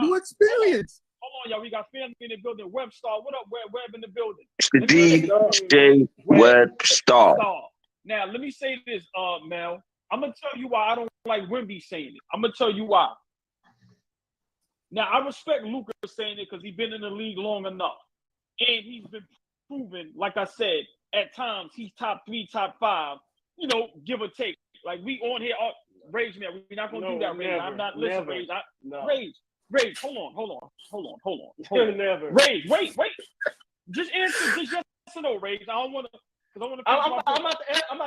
new experience. Hold on, y'all. We got family in the building. Webstar, what up? Web in the building. It's the DJ Webstar. Now, let me say this, Mel. I'm gonna tell you why I don't like Wemby saying it. I'm gonna tell you why. Now, I respect Luka saying it because he's been in the league long enough, and he's been proven, like I said, at times he's top 3, top 5. You know, give or take. Like we on here, Rage, man. We're not gonna do that, Rage. I'm not listening, Rage. Rage, hold on. Never. Rage, wait. Just answer this yes or no, Rage. I don't want to, because I want to. I'm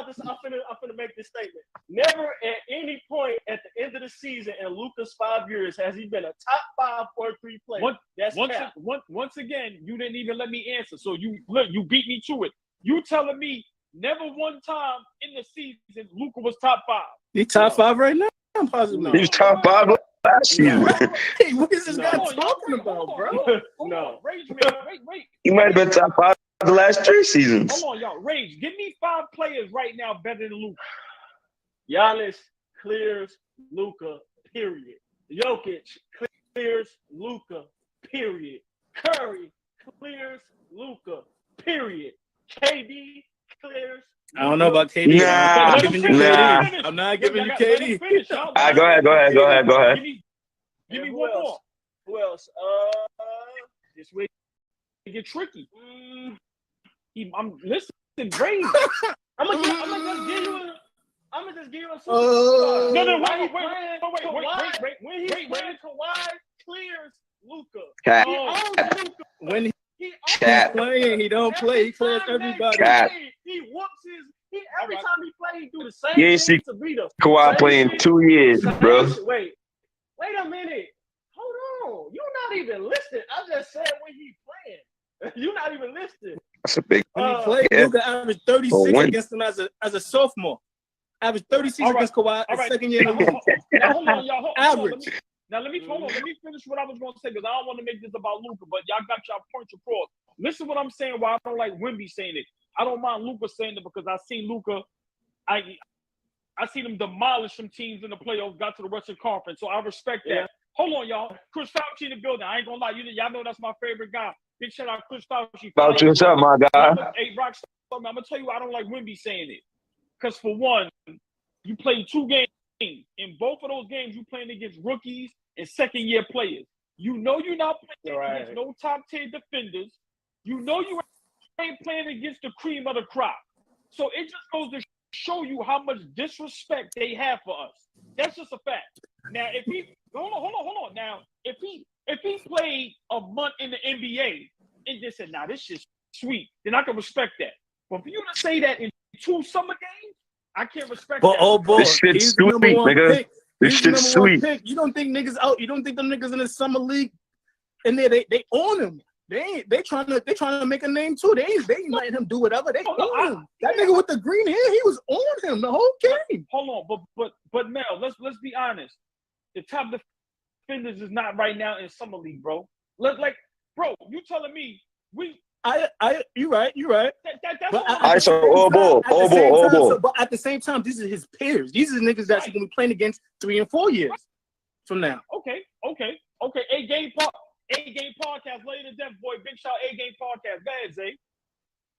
finna make this statement. Never at any point at the end of the season in Luka's 5 years has he been a top 5 or 3 player. Once again, you didn't even let me answer. So you beat me to it. You telling me never one time in the season Luka was top 5. He's top 5 right now. I'm positive. He's top 5 last season. Hey, what is this guy talking about, bro? No. Rage, man. Wait. He might have been top 5 the last 3 seasons. Hold on, y'all. Rage, give me 5 players right now better than Luka. Giannis clears Luka, period. Jokic clears Luka, period. Curry clears Luka, period. KD clears. I don't know about KD. I'm not giving you KD. All right, go ahead. Give me one more. Who else? This way it get tricky. I'm listening, Rage. I'm gonna just give you a super. No, wait. When he playing Kawhi clears Luka. When he's playing, he don't play. He clears everybody. He whoops his. Every time he plays, he do the same you ain't thing see to beat him. Kawhi playing 2 years, bro. Wait a minute. Hold on. You're not even listening. I just said when he playing. You're not even listening. That's a big. When he played, Luka averaged 36 against him as a sophomore. Averaged 36 against Kawhi second year in the league. Now, hold on, y'all. Average. Let me finish what I was going to say because I don't want to make this about Luka, but y'all got y'all points across. Listen what I'm saying. Why I don't like Wemby saying it. I don't mind Luka saying it because I seen Luka. I seen him demolish some teams in the playoffs. Got to the Western Conference, so I respect that. Yeah. Hold on, y'all. Chris Fauci in the building. I ain't gonna lie. Y'all know that's my favorite guy. Big shout out Chris Fauci. Fauci, what's up, my guy? Hey, Rockstar. I'm gonna tell you why I don't like Wemby saying it. Because for one, you played 2 games. In both of those games, you playing against rookies and second-year players. You know you're not playing against no top-tier defenders. You know you ain't playing against the cream of the crop. So it just goes to show you how much disrespect they have for us. That's just a fact. Now, if he hold on. Now, if he played a month in the NBA and just said, "Nah, this shit's sweet," then I can respect that. But for you to say that in 2 summer games, I can't respect that. Oh boy, this shit's sweet, nigga. This shit's sweet. Pick. You don't think niggas out? You don't think them niggas in the summer league and they own him? They trying to make a name too. They ain't letting him do whatever. They own him. That nigga with the green hair, he was on him the whole game. Hold on, but Mel, let's be honest. The top defenders is not right now in summer league, bro. Bro, you telling me you right. That's all right, so all ball. But at the same time, these are his peers. These are niggas that he's gonna be playing against 3 and 4 years from now. Okay. A-Game podcast, Lady the Deaf Boy, big shout A-Game podcast. Go ahead, Zay.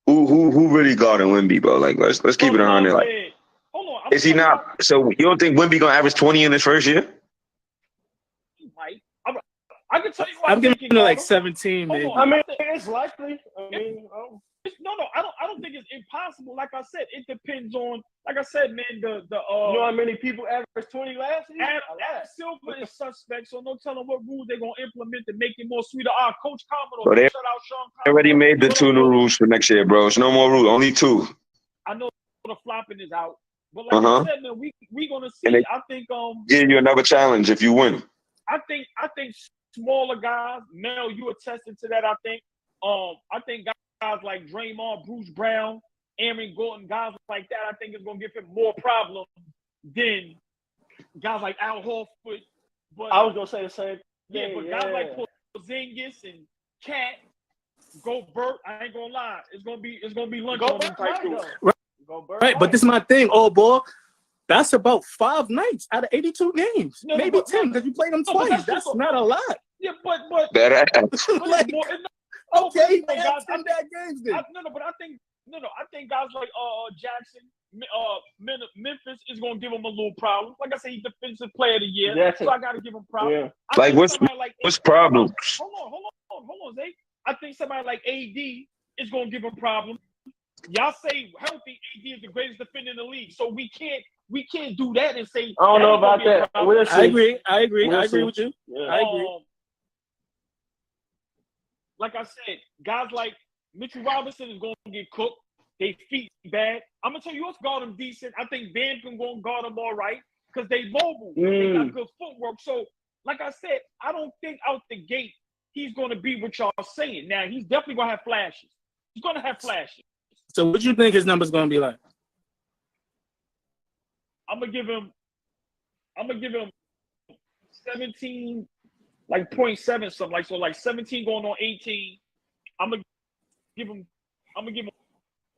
Who really guarding Wemby, bro? Like let's keep it on there. Like, hold on. Is he not? So you don't think Wemby gonna average 20 in his first year? He might. I can tell you. I'm giving him like 17, maybe. I mean, it's likely. I don't think it's impossible. Like I said, it depends on. Like I said, man, you know how many people averaged 20 last year? Adam Silver is suspect, so no telling what rules they're gonna implement to make it more sweeter. Coach Carmelo. So they already made the 2 new rules for next year, bro. It's no more rules, only 2. I know the flopping is out, but like I said, man, we gonna see. I think give you another challenge if you win. I think smaller guys, Mel, you attested to that. I think guys like Draymond, Bruce Brown, Aaron Gordon, guys like that, I think it's gonna give him more problems than guys like Al Horford. But I was gonna say the same. Guys like Porzingis and Cat, Gobert, I ain't gonna lie, it's gonna be lunch on them type dudes. Right, but this is my thing, old boy. That's about 5 nights out of 82 games. Maybe 10 because you played them twice. That's not a lot. Yeah, but That ass. Like, more, okay, he no, may have guys, 10 bad games then. I think guys like Jackson, Memphis is gonna give him a little problem. Like I said, he's defensive player of the year, so I gotta give him problems. Yeah. I Like, think what's problems? Hold on, Zay. I think somebody like AD is gonna give him problems. Y'all say healthy AD is the greatest defender in the league, so we can't do that and say I don't know about that. We'll see. I agree We'll see. with you. Yeah. I agree. Like I said, guys like Mitchell Robinson is going to get cooked. They feet bad. I'm gonna tell you what's guard them decent. I think Bam can go and guard them all right because they mobile. They got good footwork. So, like I said, I don't think out the gate he's going to be what y'all saying. Now he's definitely going to have flashes. He's going to have flashes. So, what you think his number's going to be like? I'm gonna give him 17, like 0.7 something, like so, like 17 going on 18. I'm gonna give him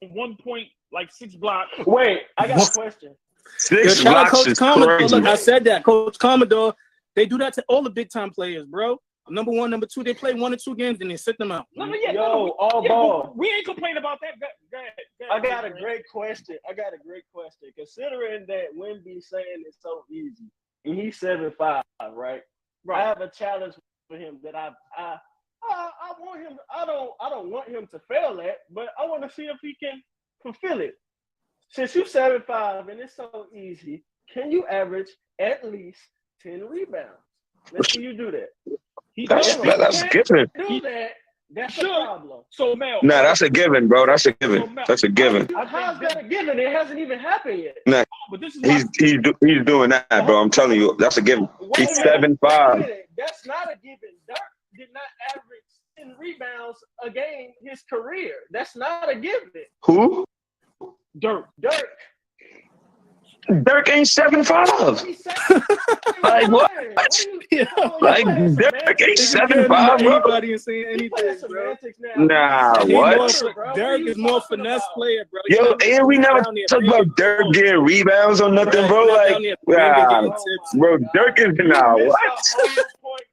1.6 blocks. Wait, I got a question. 6 Shout out blocks Coach is Commodore. crazy. Look, I said that. Coach Commodore, they do that to all the big time players, bro. Number one, number two, they play 1 or 2 games and they sit them out. All ball. We ain't complaining about that. Go ahead, I got a great question. Considering that Wemby saying it's so easy, and he's 7'5", right? I have a challenge for him that I want him. I don't want him to fail at, but I want to see if he can fulfill it. Since you're 7'5" and it's so easy, can you average at least 10 rebounds? Let's see you do that. That's a given. Do that. That's a problem. So Mel, Nah, that's a given, bro. That's a given. That's a given. How's that a given? It hasn't even happened yet. Nah, but this is he's doing that, bro. I'm telling you, that's a given. He's 7'5". That's not a given. Dirk did not average 10 rebounds a game his career. That's not a given. Who? Dirk. Dirk ain't 7'5". Like what? Like Dirk ain't 7'5", bro. Anybody and saying anything, bro. Nah, what? Dirk is more finesse player, bro. Yo, and we never talk about Dirk getting rebounds or nothing, bro. Like, bro, Dirk is what?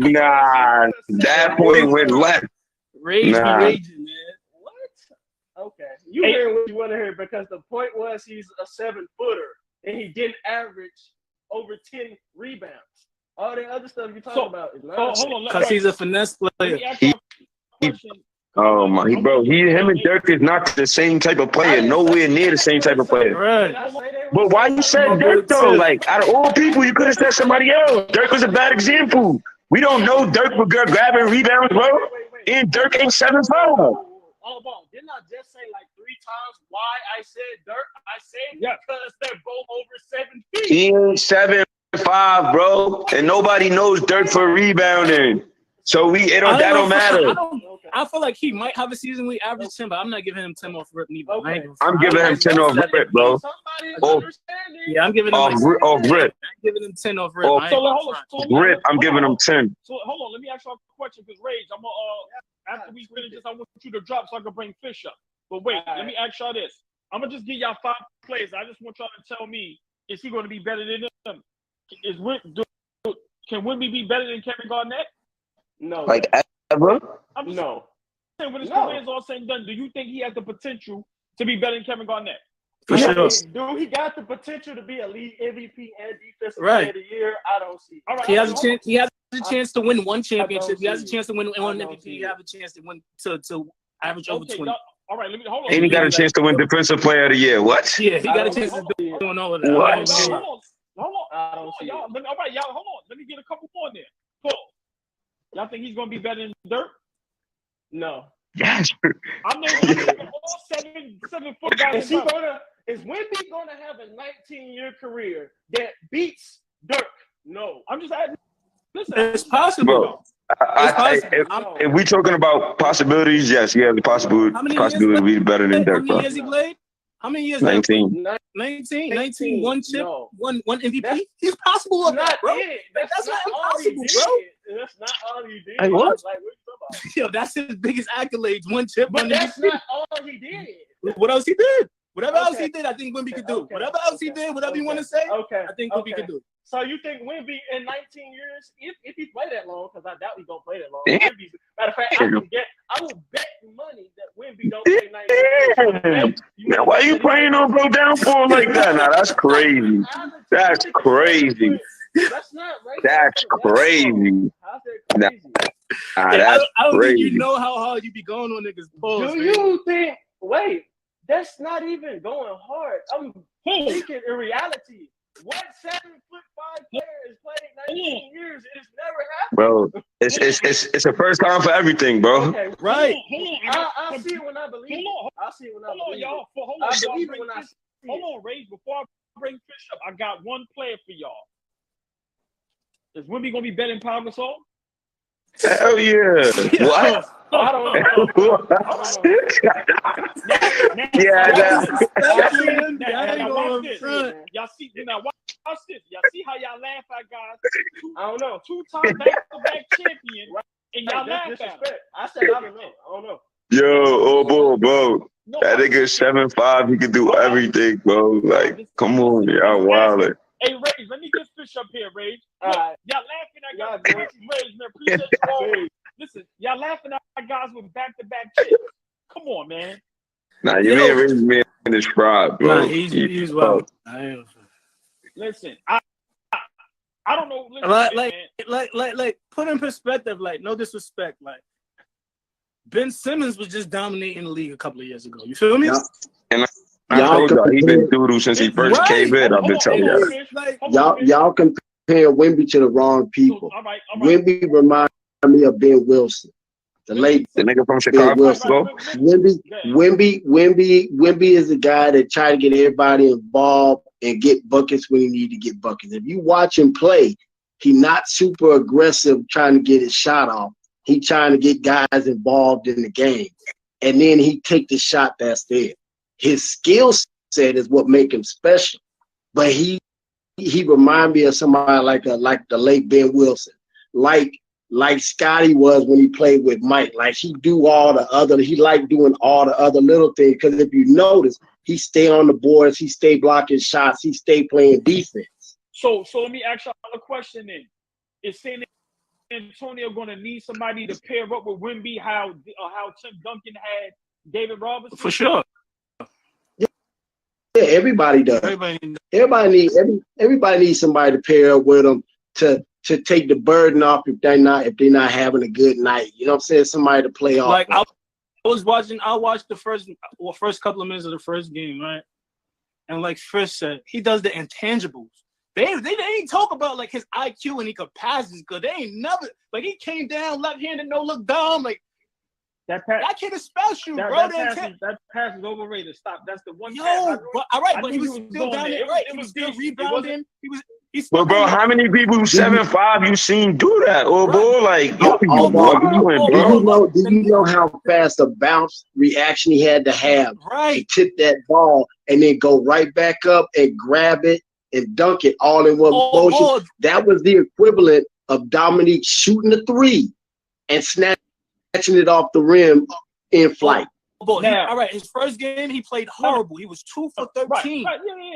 Nah, that point went left. Raging, man. Okay, you hear what you want to hear because the point was he's a 7-footer and he didn't average over 10 rebounds. All the other stuff you're talking about is not. Hold on, because he's a finesse player. Oh my, bro, him and Dirk is not the same type of player. Nowhere near the same type of player. Right. But why you said Dirk though? Like out of all people, you could have said somebody else. Dirk was a bad example. We don't know Dirk for grabbing rebounds, bro. And Dirk ain't 7'5". Didn't I just say like 3 times why I said Dirk? I said because they're both over 7 feet. He ain't 7'5", bro, and nobody knows Dirk for rebounding. So that don't matter. I feel like he might have a season we average 10, but I'm not giving him 10 off rip neither. Okay. I'm giving him 10 off rip, bro. Yeah, I'm giving him off rip. I'm giving him 10 off rip. Rip, I'm giving him 10. So hold on, let me ask you a question because Rage, I'm gonna after we finish this, I want you to drop so I can bring Fish up. But wait, let me ask y'all this. I'm gonna just give y'all 5 players. I just want y'all to tell me, is he gonna be better than them? Can Wemby be better than Kevin Garnett? No. Like ever? No. When his career is all said and done, do you think he has the potential to be better than Kevin Garnett? For sure. Dude, he got the potential to be a league MVP and defensive player of the year. I don't see it. All right, he has a chance. He has a chance to win 1 championship. He has a chance to win 1 MVP. He has a chance to win to average over 20. All right, hold on. And he got a chance to win defensive player of the year. What? Yeah, he got a chance to do doing all of that. What? Hold on, y'all. Hold on. Let me get a couple more in there. Cool. Y'all think he's gonna be better than Dirk? No. Yes. I'm naming all 7-foot guys. Is Wemby gonna have a 19-year career that beats Dirk? No. I'm just asking. Listen, it's possible. If we talking about possibilities, yes, he has the possibility to be better than Dirk. How many years he played? How many years? 19. 19, 1 chip, no. one MVP. He's possible of that, bro. That's not impossible, bro. That's not all he did. Hey, what? Like, what you talking about? Yo, that's his biggest accolades. 1 chip, but 1 that's MVP. not all he did. What else he did? Whatever else he did, I think Wemby could do. Whatever else he did, whatever you want to say, I think Wemby could do. So you think Wemby in 19 years, if he play that long, because I doubt he's gonna play that long. Yeah. Matter of fact, I will bet money that Wemby don't play 19 years. Now, why you praying on bro downfall like that? Now that's crazy. That's crazy. That's not right. That's crazy. How's that crazy? That's I don't crazy. think you know how hard you be going on niggas' balls. Do you think? Wait, that's not even going hard. I'm thinking in reality. What 7'5" player is playing 19 years? It's never happened. Bro, it's a first time for everything, bro. Okay, Right. I'll see it when I believe it. I'll see it when I believe it. I believe it when I see it. Hold on, Rage. Before I bring Fish up, I got one player for y'all. Is Wemby gonna be better than Pau Gasol? Hell yeah. What? I don't know. Y'all see now watch this. Y'all see how y'all laugh at guys. I don't know. Two-time back-to-back champion, and y'all laugh at him. I said I don't know. I don't know. Yo, bro. That nigga 7'5", he can do everything, bro. Like, come on, y'all wildin'. Hey, Rage, let me get Fish up here, Rage. Alright. Y'all laughing at guys. Rage, man, appreciate you all. Listen, y'all laughing at guys with back-to-back chips. Come on, man. Nah, you ain't really me in this pride, bro. Nah, he's well. Listen, I don't know. Listen, like, put in perspective. Like, no disrespect. Like, Ben Simmons was just dominating the league a couple of years ago. You feel me? Yeah. And I told y'all he been doodle since he first came in. I've been telling y'all. Y'all compare Wemby to the wrong people. All right. Wemby reminds me of Ben Wilson, the late The nigga from Ben Chicago, Wilson. bro. Wemby is a guy that try to get everybody involved and get buckets when he need to get buckets. If you watch him play, he not super aggressive trying to get his shot off. He trying to get guys involved in the game, and then he take the shot that's there. His skill set is what make him special, but he remind me of somebody like the late Ben Wilson, like Scotty was when he played with Mike. Like he like doing all the other little things. Because if you notice, he stay on the boards, he stay blocking shots, he stay playing defense. So let me ask y'all a question then. Is San Antonio going to need somebody to pair up with Wemby? How Tim Duncan had David Robinson? For sure. Yeah, everybody does. Everybody needs somebody to pair up with them to take the burden off if they're not having a good night. You know what I'm saying? Somebody to play off. Like I watched the first couple of minutes of the first game, right? And like Chris said, he does the intangibles. They ain't talk about like his IQ and he could pass is good. They ain't never like he came down left-handed, no look down. Like that kid is special, bro. That pass is overrated. Stop. That's the one. But he was still down there. Right, he was still rebounding. But bro, how many people 7'5" you seen do that? Or bro, like do you know how fast a bounce reaction he had to have to tip that ball and then go right back up and grab it and dunk it all in one motion? That was the equivalent of Dominique shooting a three and snatching it off the rim in flight. All right, his first game he played horrible. He was 2 for 13.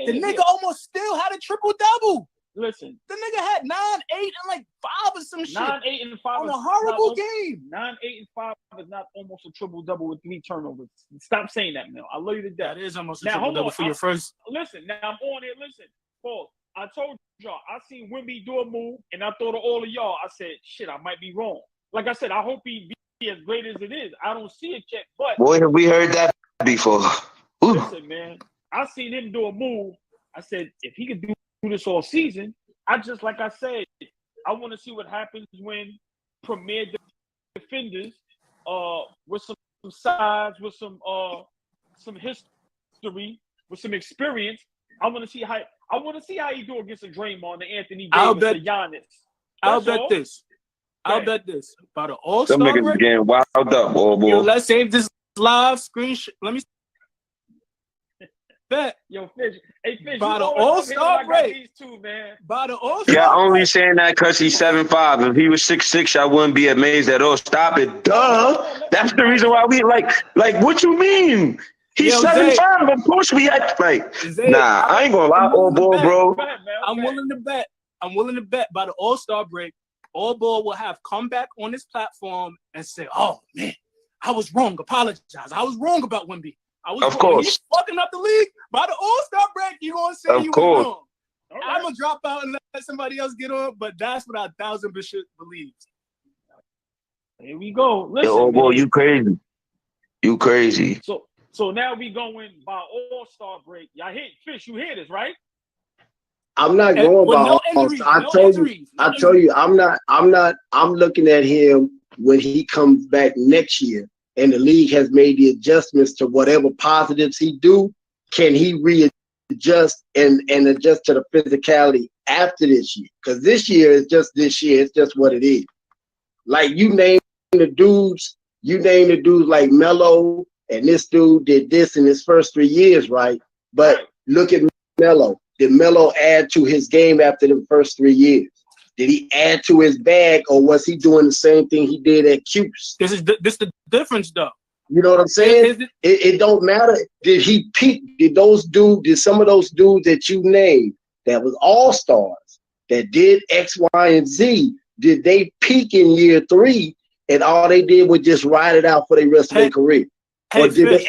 The nigga almost still had a triple-double. Listen, the nigga had 9, 8, and like 5 or some shit. 9, 8, and 5 on a horrible game. 9, 8, and 5 is not almost a triple-double with 3 turnovers. Stop saying that, Mel. I love you to death. That is almost a triple-double for your first. Listen, now I'm on it. Listen, Paul. I told y'all I seen Wemby do a move, and I thought of all of y'all. I said, shit, I might be wrong. Like I said, I hope he be as great as it is. I don't see it yet, but boy, have we heard that before? Ooh. Listen, man, I seen him do a move. I said, if he could do this all season, I want to see what happens when premier defenders, with some size, with some history, with some experience. I want to see how he do against a Draymond, the Anthony Davis, the Giannis. I'll bet this. By the All-Star break. Some niggas getting wild up, boy. Yo, let's save this live screenshot. Let me bet. Yo, Fish. Hey, Fish. By the All-Star break. These two, man. By the All-Star Yeah, only saying that because he's 7'5". If he was 6'6", I wouldn't be amazed at all. Stop it. Duh. That's the reason why we like what you mean? He's Yo, 7'5". Of course we had like. Nah, I ain't gonna lie, all ball, bro. I'm willing to bet. I'm willing to bet by the All-Star break, All Ball will have come back on this platform and say, "Oh man, I was wrong. Apologize. I was wrong about Wemby. I was Of wrong. course. He's fucking up the league. By the All-Star break, you gonna say you was wrong. Right. I'm gonna drop out and let somebody else get on, but that's what I 1,000% believe. Here we go. Listen, Yo, boy, you crazy. You crazy. So now we going by All-Star break. Y'all hit Fish. You hear this, right? I'm not going by All-Star. I told you, I'm looking at him when he comes back next year and the league has made the adjustments to whatever positives he do. Can he readjust and adjust to the physicality after this year? Because this year is just this year. It's just what it is. Like you name the dudes like Melo, and this dude did this in his first 3 years, right? But look at Melo. Did Melo add to his game after the first 3 years? Did he add to his bag, or was he doing the same thing he did at Cuse? This is the difference, though. You know what I'm saying? It don't matter. Did he peak? Did some of those dudes that you named that was all-stars that did X, Y, and Z, did they peak in year 3 and all they did was just ride it out for the rest of their career? Or did they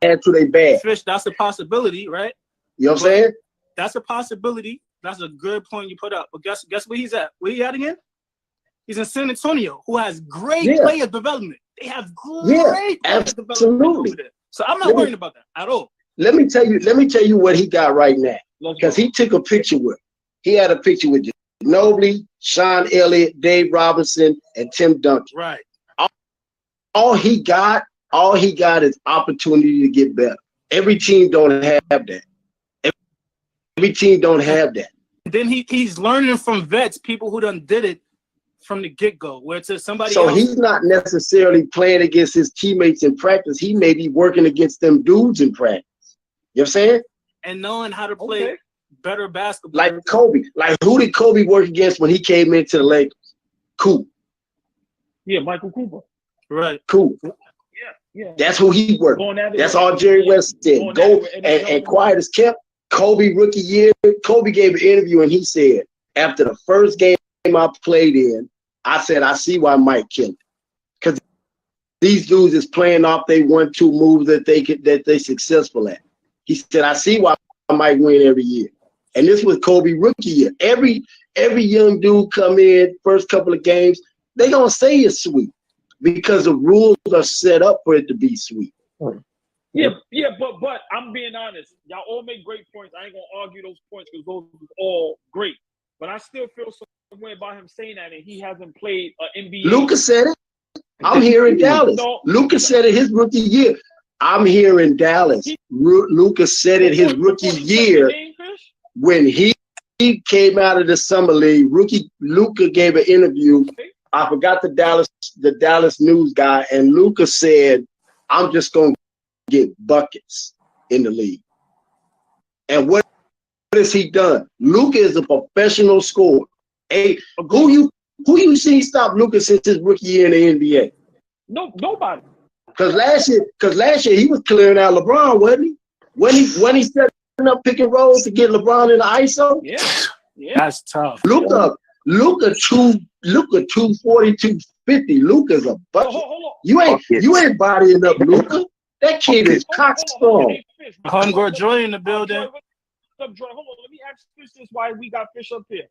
add to their bag? Fish, that's a possibility, right? You know what I'm saying? That's a possibility. That's a good point you put up. But guess where he's at? Where he at again? He's in San Antonio, who has great player development. They have great player development over there. So I'm not worried about that at all. Let me tell you what he got right now. Because he took a picture with. He had a picture with Ginobili, Sean Elliott, Dave Robinson, and Tim Duncan. Right. All he got is opportunity to get better. Every team don't have that. Every team don't have that. Then he's learning from vets, people who done did it from the get-go, where it's somebody else. So he's not necessarily playing against his teammates in practice. He may be working against them dudes in practice. You know what I'm saying? And knowing how to play better basketball. Like Kobe. Like who did Kobe work against when he came into the Lakers? Cool. Yeah, Michael Cooper. Right. Cool. Yeah. That's who he worked. That's all Jerry West said. Go and quiet as kept. Kobe rookie year, Kobe gave an interview and he said, after the first game I played in, I said, I see why Mike killed it. Because these dudes is playing off they 1-2 moves that they successful at. He said, I see why Mike win every year. And this was Kobe rookie year. Every young dude come in, first couple of games, they gonna say it's sweet because the rules are set up for it to be sweet. Yeah, but I'm being honest. Y'all all make great points. I ain't gonna argue those points because those are all great. But I still feel some way about him saying that, and he hasn't played an NBA. Luka said it. I'm here in Dallas. Luka said it his rookie year. I'm here in Dallas. Luka said it his rookie year when he came out of the summer league. Luka gave an interview. I forgot the Dallas news guy, and Luka said, "I'm just gonna get buckets in the league." And what has he done? Luka is a professional scorer. Hey, who you seen stop Luka since his rookie year in the NBA? No, nobody. Because last year he was clearing out LeBron, wasn't he? When he setting up pick and rolls to get LeBron in the ISO? Yeah. That's tough. Luka 240, 250. Luka's a bucket. Hold on. You ain't bodying up Luka. That kid is cockstrong. Hunger Joy in the building. Hold on, let me ask Fish this why we got Fish up here.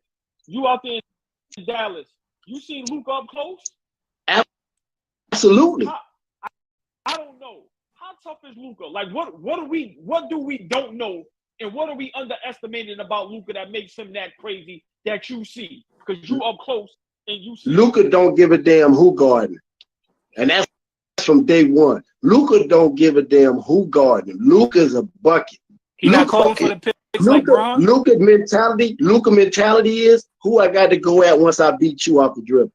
You out there in Dallas, you seen Luka up close? Absolutely. I don't know. How tough is Luka? Like what do we don't know, and what are we underestimating about Luka that makes him that crazy that you see? Because you up close and you see Luka don't give a damn who guarding. And that's from day one. Luka don't give a damn who guarding. Luka's a bucket. He not calling for the picks like Bron? Luka mentality is who I got to go at once I beat you off the dribble.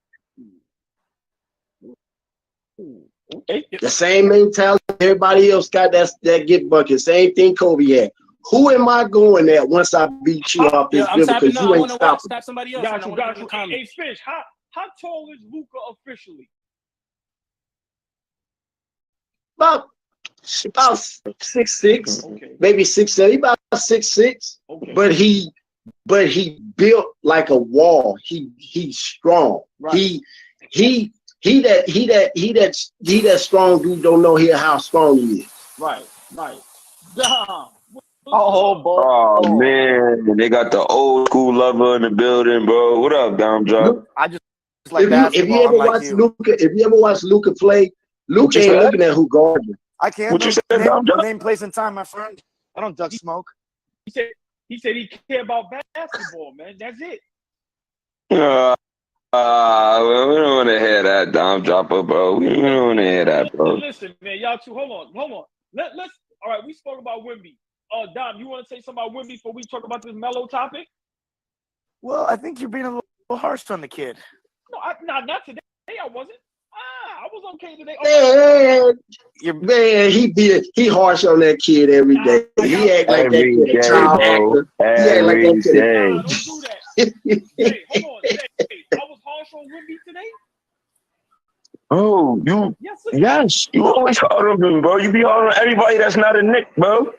Okay. The same mentality everybody else got that get bucket. Same thing Kobe had. Who am I going at once I beat you off this dribble? Because you ain't stopping. Stop somebody else. Got you. Hey, Fish, how tall is Luka officially? About about 6'6", Okay. maybe 6'7". He about 6'6", Okay. but he built like a wall. He's strong. Right. He that strong dude don't know here how strong he is. Right. Dom. Oh, boy. Oh man, they got the old school lover in the building, bro. What up, Dom Drop? I just like If basketball. you ever unlike watch you. Luka, if you ever watch Luka play, Luka you ain't said? looking at who guarding him. I can't. What you said, Dom Drop? Name, place, and time, my friend. I don't duck smoke. He said he care about basketball, man. That's it. We don't want to hear that, Dom Dropper, bro. We don't want to hear that, bro. Listen, man, y'all two. Hold on. Let's. All right, we spoke about Wemby. Dom, you want to say something about Wemby before we talk about this mellow topic? Well, I think you're being a little harsh on the kid. No, not today. I wasn't. I was okay today. Man, he harsh on that kid every day. He act like that kid a child actor. He act like that kid. Nah, don't do that. Hey, hold on. Hey, I was harsh on Wemby today. Oh, yes, you always hard on him, bro. You be hard on everybody that's not a Knick, bro.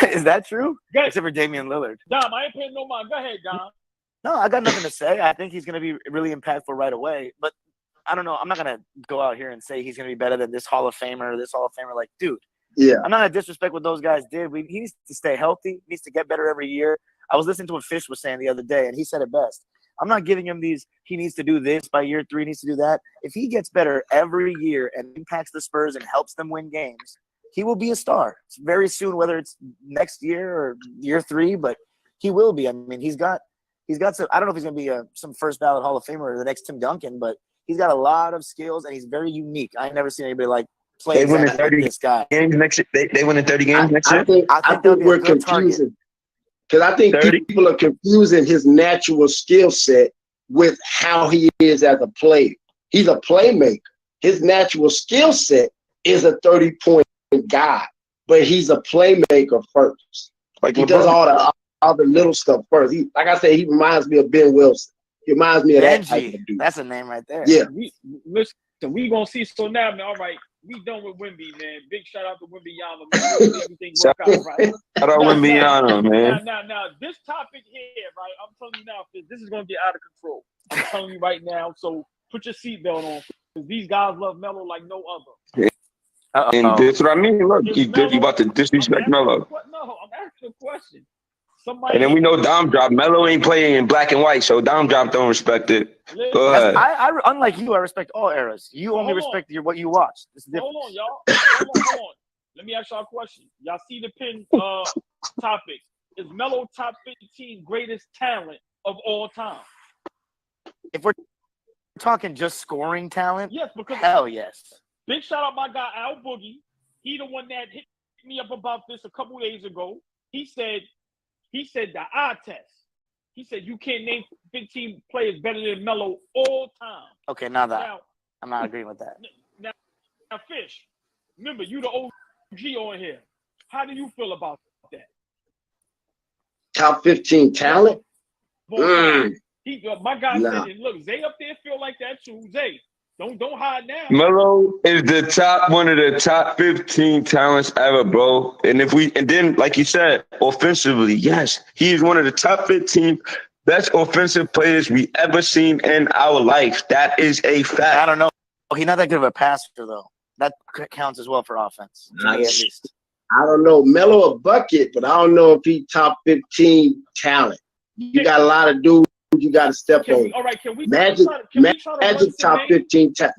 Is that true? Go ahead. Except for Damian Lillard. Dom, I ain't paying no mind. Go ahead, Dom. No, I got nothing to say. I think he's going to be really impactful right away. But I don't know. I'm not going to go out here and say he's going to be better than this Hall of Famer or this Hall of Famer. Like, dude, yeah, I'm not going to disrespect what those guys did. He needs to stay healthy. He needs to get better every year. I was listening to what Fish was saying the other day, and he said it best. I'm not giving him these, he needs to do this by year 3, he needs to do that. If he gets better every year and impacts the Spurs and helps them win games, he will be a star very soon, whether it's next year or year 3, but he will be. I mean, he's got some, I don't know if he's going to be some first ballot Hall of Famer or the next Tim Duncan, but he's got a lot of skills and he's very unique. I ain't never seen anybody like play exactly like this guy. Games next year. They win in 30 games next year? I think we're confusing. Because I think people are confusing his natural skill set with how he is as a player. He's a playmaker. His natural skill set is a 30-point guy, but he's a playmaker first. Like he does all the little stuff first. Like I said, he reminds me of Ben Wilson. He reminds me of that type of dude. That's a name right there. Yeah. Listen, we gonna see. So now, man, all right, we done with Wemby, man. Big shout out to Wemby Yama, man. Everything work out, right? Shout out Wemby Yama, man. Now, this topic here, right? I'm telling you now, this is gonna get out of control. I'm telling you right now. So put your seatbelt on, because these guys love Melo like no other. And that's what I mean. Look, you about to disrespect Melo. No, I'm asking a question. And then we know Dom Drop. Melo ain't playing in black and white, so Dom Drop don't respect it. Go ahead. I unlike you, I respect all eras. You only respect what you watch. Hold on, y'all. Hold on. Let me ask y'all a question. Y'all see the pin topic. Is Melo top 15 greatest talent of all time? If we're talking just scoring talent, yes, because hell yes. Big shout out my guy Al Boogie. He the one that hit me up about this a couple days ago. He said the eye test. He said you can't name 15 players better than Melo all time. Okay, now I'm not agreeing with that. Now, Fish, remember you the OG on here. How do you feel about that? Top 15 talent? My guy said it. Look, Zay up there feel like that too. Zay, don't hide now. Melo is one of the top 15 talents ever, bro. And then, like you said, offensively, yes, he is one of the top 15 best offensive players we ever seen in our life. That is a fact. I don't know. He's not that good of a passer, though. That counts as well for offense. To me, at least. I don't know. Melo a bucket, but I don't know if he top 15 talent. You got a lot of dudes you got to step on. All right, can we Magic top 15 talent.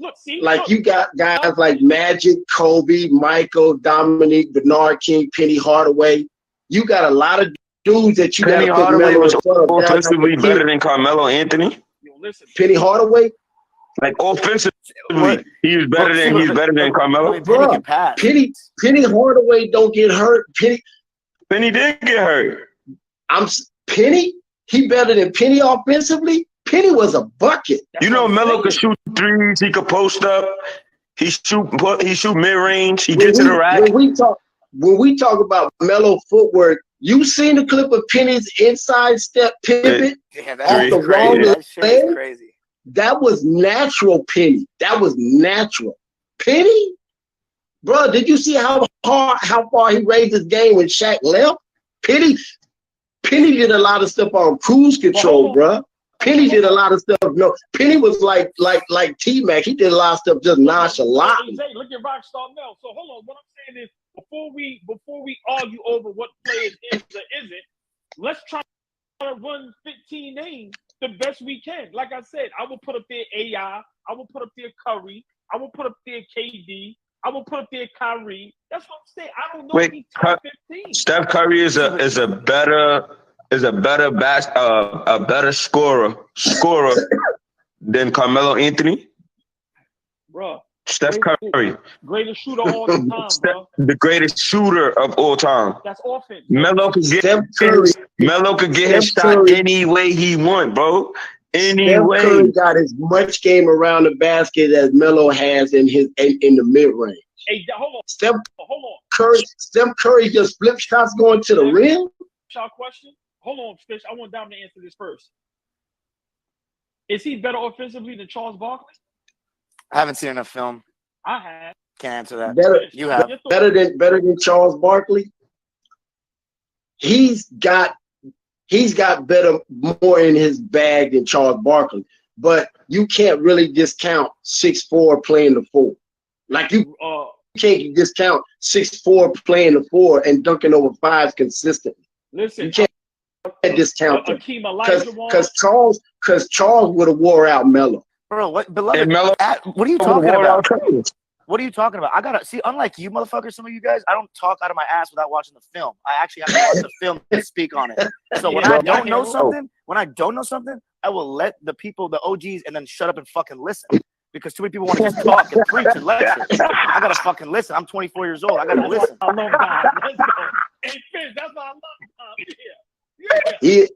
You got guys like Magic, Kobe, Michael, Dominique, Bernard King, Penny Hardaway. You got a lot of dudes that you got to put Melo in front of. Offensively better than Carmelo Anthony. Penny Hardaway? Like offensively, he's better than Carmelo. Bro, Penny Hardaway don't get hurt. Penny did get hurt. Penny? He better than Penny offensively? Penny was a bucket. You know Melo could shoot threes. He could post up. He shoot mid range. He gets to the rack. When we talk about Melo footwork, you seen the clip of Penny's inside step pivot off the wrong leg? Crazy. That was natural, Penny. That was natural. Penny? Bro, did you see how far he raised his game when Shaq left? Penny did a lot of stuff on cruise control, bro. Penny did a lot of stuff. No, Penny was like T-Mac. He did a lot of stuff just nonchalant. Hey, look at Rockstar Mel. So hold on. What I'm saying is, before we argue over what players is or isn't, let's try to run 15 names the best we can. Like I said, I will put up there AI. I will put up there Curry. I will put up there KD. I will put up there Kyrie. That's what I'm saying. I don't know if he's top 15. Steph Curry is a better scorer than Carmelo Anthony. Bro. Steph Curry. Greatest shooter of all time, bro. The greatest shooter of all time. That's offense. Melo could get his shot any way he want, bro. Anyway, Steph Curry got as much game around the basket as Melo has in the mid range. Hey, hold on. Steph Curry just flip shots going to the rim. Shot question. Hold on, Fish. I want Dom to answer this first. Is he better offensively than Charles Barkley? I haven't seen enough film. I have. Can't answer that. You have better than Charles Barkley. He's got better, more in his bag than Charles Barkley, but you can't really discount 6'4" playing the 4. Like you can't discount 6'4" playing the 4 and dunking over 5s consistently. Listen, you can't discount that because Charles would have wore out Melo. Bro, what beloved? What are you talking about? What are you talking about? I gotta see. Unlike you, motherfuckers, some of you guys, I don't talk out of my ass without watching the film. I actually have to watch the film to speak on it. So when I don't know something, I will let the people, the OGs, and then shut up and fucking listen. Because too many people want to just talk and preach and lecture. I gotta fucking listen. I'm 24 years old. I gotta listen. I love God. Let's go. Hey, Fizz, that's what I love.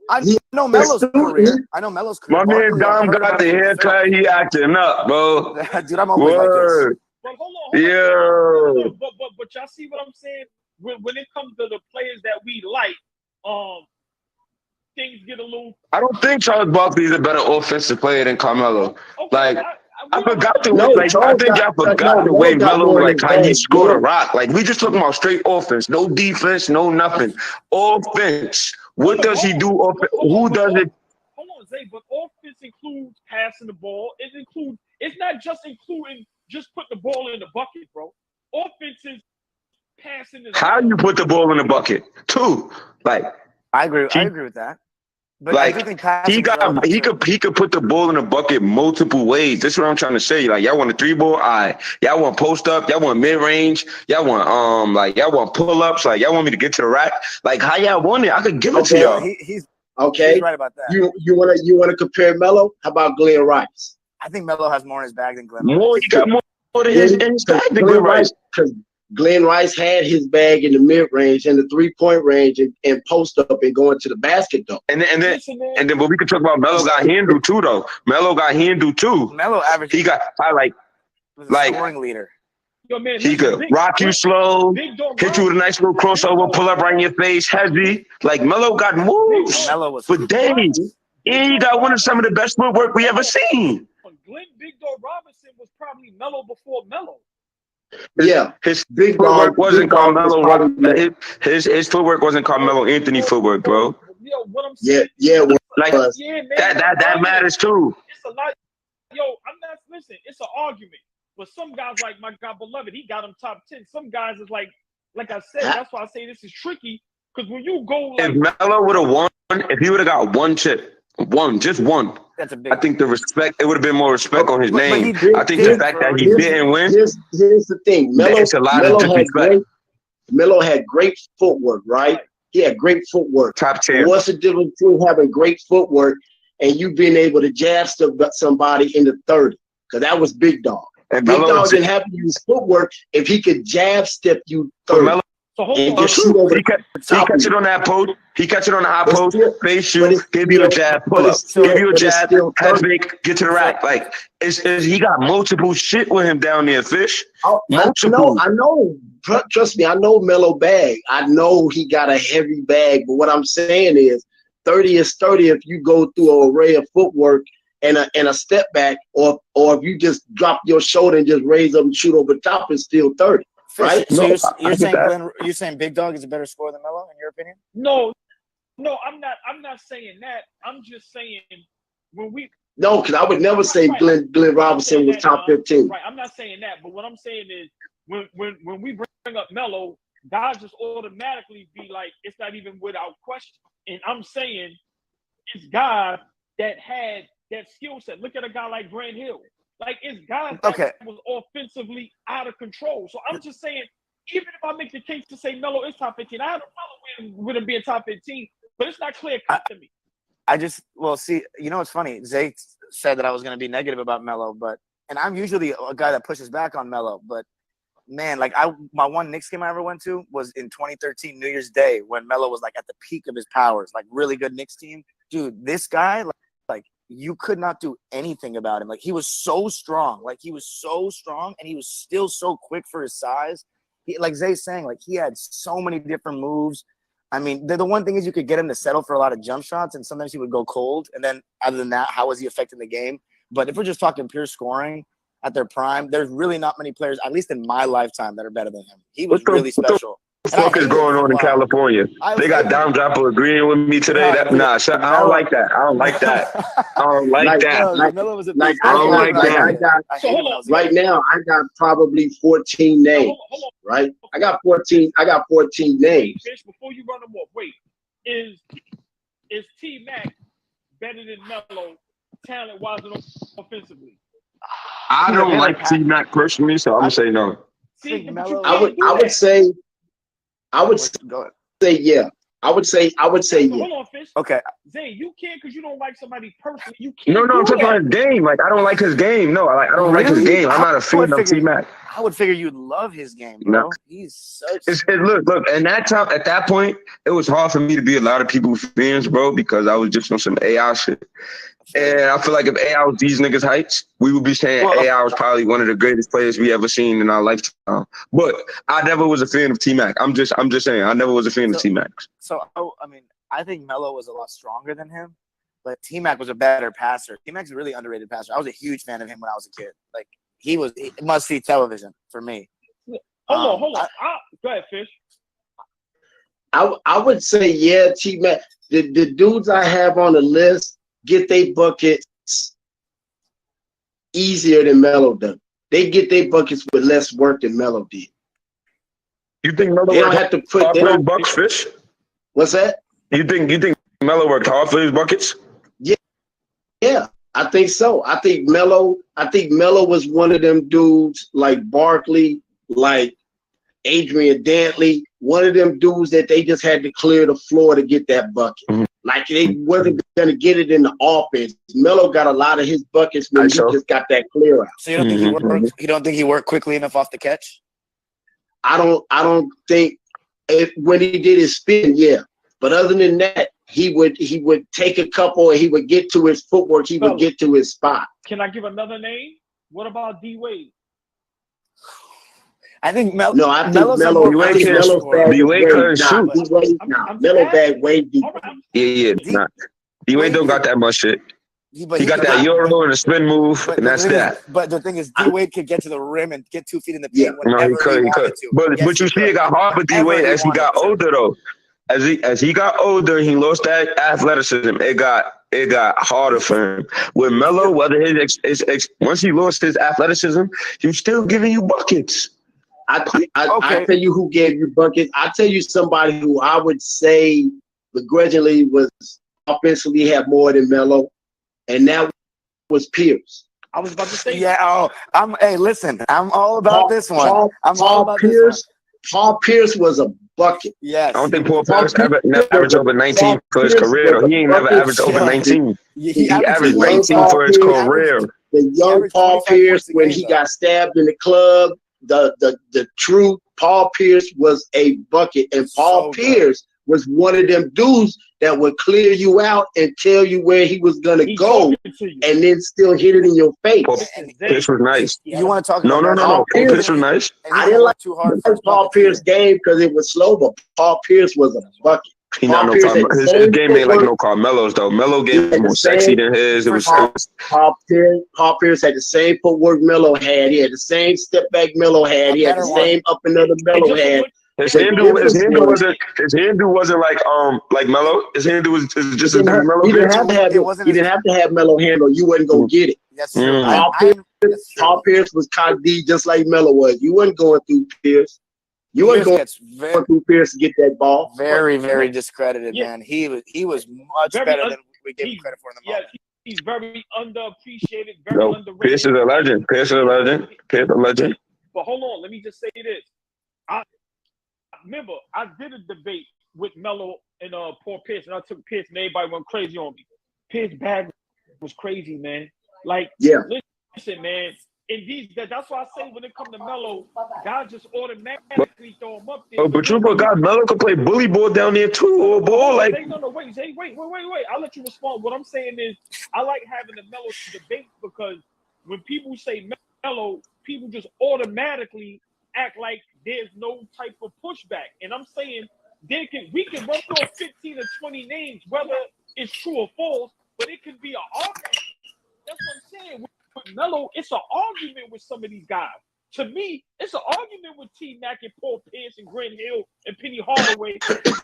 I know Melo's career. My man Dom got the haircut. He acting up, bro. Dude, I'm always like this. But hold on. But y'all see what I'm saying? When it comes to the players that we like, things get a little. I don't think Charles Barkley is a better offensive player than Carmelo. Okay, I forgot the way Melo how he scored a rock. Like we just talking about straight offense, no defense, no nothing. Offense. What does he do? Who does it? Hold on, Zay. But offense includes passing the ball. It's not just including just put the ball in the bucket, bro. Offense is passing. How you put the ball in the bucket? Too. Like I agree with that. But like he could put the ball in the bucket multiple ways. That's what I'm trying to say. Like y'all want a 3-ball, y'all want post up, y'all want mid range, y'all want y'all want pull ups, like y'all want me to get to the rack. Like how y'all want it, I could give it to y'all. He's okay. He's right about that. You wanna compare Melo? How about Glenn Rice? I think Melo has more in his bag than Glenn. He got more in his bag than Glenn Rice. Because Glenn Rice had his bag in the mid range and the 3-point range and post up and going to the basket though. And then but we could talk about Melo got handle too though. Melo averaged. He got scoring leader. Yo, man, he could rock you slow, hit you with a nice little crossover, pull up right in your face, heavy. Like Melo got moves for days. And he got one of some of the best footwork we ever seen. Glenn Big Dog Robinson was probably Melo before Melo. Yeah, his big footwork wasn't Carmelo. His footwork wasn't Carmelo Anthony footwork, bro. Yo, what I'm saying, that matters too. It's a lot. Yo, I'm not listen. It's an argument, but some guys like my guy beloved, he got him top 10. Some guys is like I said, that's why I say this is tricky because when you go, if Melo would have won, if he would have got one chip. Just one. That's a big. I think the respect. It would have been more respect on his name. I think the fact that he didn't win. Here's the thing. Melo had great footwork, right? He had great footwork. Top 10. What's the difference between having great footwork and you being able to jab somebody in the 30? Because that was Big Dog. And Big Dog didn't have to use footwork if he could jab step you 30. So hold on. He catch it on that post. He catch it on the high post. Face shoot. Give you a jab. Pull up. Give you a jab. Head fake. Get to the rack. Like he got multiple shit with him down there, Fish. Multiple. I know. Trust me. I know Melo bag. I know he got a heavy bag. But what I'm saying is, 30 is 30 if you go through an array of footwork and a step back, or if you just drop your shoulder and just raise up and shoot over the top, it's still 30. right? So No, you're I get that. you're saying Big Dog is a better scorer than Melo in your opinion? No, I'm not saying that. I'm just saying when we No, because I would never say Glenn I'm not Robinson saying was that, top Don. 15. Right, I'm not saying that. But what I'm saying is when we bring up Melo, guys just automatically be like, it's not even without question. And I'm saying it's guys that had that skill set. Look at a guy like Grant Hill. Like, it's guys that was offensively out of control. So I'm just saying, even if I make the case to say Melo is top 15, I have no problem with him being top 15, but it's not clear cut to me. See, you know what's funny? Zay said that I was going to be negative about Melo, and I'm usually a guy that pushes back on Melo, but man, like my one Knicks game I ever went to was in 2013 New Year's Day when Melo was like at the peak of his powers, like really good Knicks team. Dude, this guy, like you could not do anything about him. Like he was so strong, and he was still so quick for his size. Like Zay's saying, like he had so many different moves. I mean, the one thing is you could get him to settle for a lot of jump shots, and sometimes he would go cold. And then other than that, how was he affecting the game? But if we're just talking pure scoring at their prime, there's really not many players, at least in my lifetime, that are better than him. He was really special. What the fuck is going on in California? They got Dom Dropper agreeing with me today. I don't like that. I don't like that. I don't like that. Melo was a Like, I I like got right now, I got probably 14 names. Right? I got 14 names. Fish, before you run them off, wait. Is T-Mac better than Melo talent-wise and offensively? I don't like T-Mac personally, so I'm going to say no. See, I would say yeah. I would say yeah. Hold on, Fish. Okay. Zay, you can't because you don't like somebody personally. You can't. No, I'm talking about his game. Like, I don't like his game. No, I don't like his game. I'm not a fan of T-Mac. I would figure you'd love his game, bro. No. He's such. Look. And at that point, it was hard for me to be a lot of people's fans, bro, because I was just on some AI shit. And I feel like if AI was these niggas' heights, we would be saying AI was probably one of the greatest players we ever seen in our lifetime. But I never was a fan of T-Mac. I'm just saying, I never was a fan of T-Mac. So, I mean, I think Melo was a lot stronger than him, but T-Mac was a better passer. T-Mac's a really underrated passer. I was a huge fan of him when I was a kid. Like, he was must-see television for me. Hold on. Go ahead, Fish. I would say, yeah, T-Mac. The dudes I have on the list get their buckets easier than Melo does. They get their buckets with less work than Melo did. You think Melo they don't have to put hard for his bucks, Fish? What's that? You think Melo worked hard for his buckets? Yeah, I think so. I think Melo was one of them dudes like Barkley, like Adrian Dantley, one of them dudes that they just had to clear the floor to get that bucket. Mm-hmm. Like they wasn't going to get it in the offense. Melo got a lot of his buckets when he just got that clear out. So you don't think he worked? You don't think he worked quickly enough off the catch? I don't think when he did his spin, yeah. But other than that, he would take a couple and he would get to his footwork. He would get to his spot. Can I give another name? What about D Wade? I think Melo. No, I think Melo's bag. D-Wade couldn't shoot. Melo bag way deep. Yeah. D-Wade don't got that much shit. He got that Euro and a spin move, and that's that. But the thing is, D-Wade could get to the rim and get 2 feet in the paint whenever he could. But you see, it got hard for D-Wade as he got older, though. As he got older, he lost that athleticism. It got harder for him. With Melo, whether once he lost his athleticism, he was still giving you buckets. I tell you who gave you buckets. I tell you somebody who I would say begrudgingly was offensively had more than Melo, and that was Pierce. I was about to say, hey, listen, I'm all about this one. Paul Pierce was a bucket. Yes. I don't think Paul Pierce never averaged over 19 for his career. He ain't never averaged over 19. He averaged 19 for his career. The young Paul Pierce, when he got stabbed in the club, the true Paul Pierce was a bucket, and Paul Pierce was one of them dudes that would clear you out and tell you where he was gonna go, and then still hit it in your face. Pierce was nice. You want to talk? No. Pierce was nice. I didn't like Paul Pierce game because it was slow, but Paul Pierce was a bucket. He not no his game ain't like no Carmelo's though. Melo game was more sexy than his. It was Paul Pierce had the same footwork Melo had. He had the same step back Melo had. He had the same up and under Melo had. His handle wasn't like Melo. His handle was just as good as Melo. He didn't have to have Melo handle. You wasn't gonna get it. That's true. Paul Pierce was cock D just like Melo was. You wasn't going through Pierce. You wasn't going through Pierce to get that ball. Very, very discredited, man. He was much better than we gave him credit for in the moment. He's very underappreciated, very underrated. Pierce is a legend. Pierce is a legend. But hold on, let me just say this. I remember I did a debate with Melo and Paul Pierce, and I took Pierce, and everybody went crazy on me. Pierce bag was crazy, man. Like, listen, man. And that's why I say when it comes to Melo, guys just automatically throw him up there. Oh, but you forgot Melo could play bully ball down there too, or ball like. No, wait. I'll let you respond. What I'm saying is, I like having the Melo debate because when people say Melo, people just automatically act like there's no type of pushback. And I'm saying we can run through 15 or 20 names, whether it's true or false, but it can be an argument. That's what I'm saying. With Melo, it's an argument with some of these guys. To me, it's an argument with T Mac and Paul Pierce and Grant Hill and Penny Hardaway.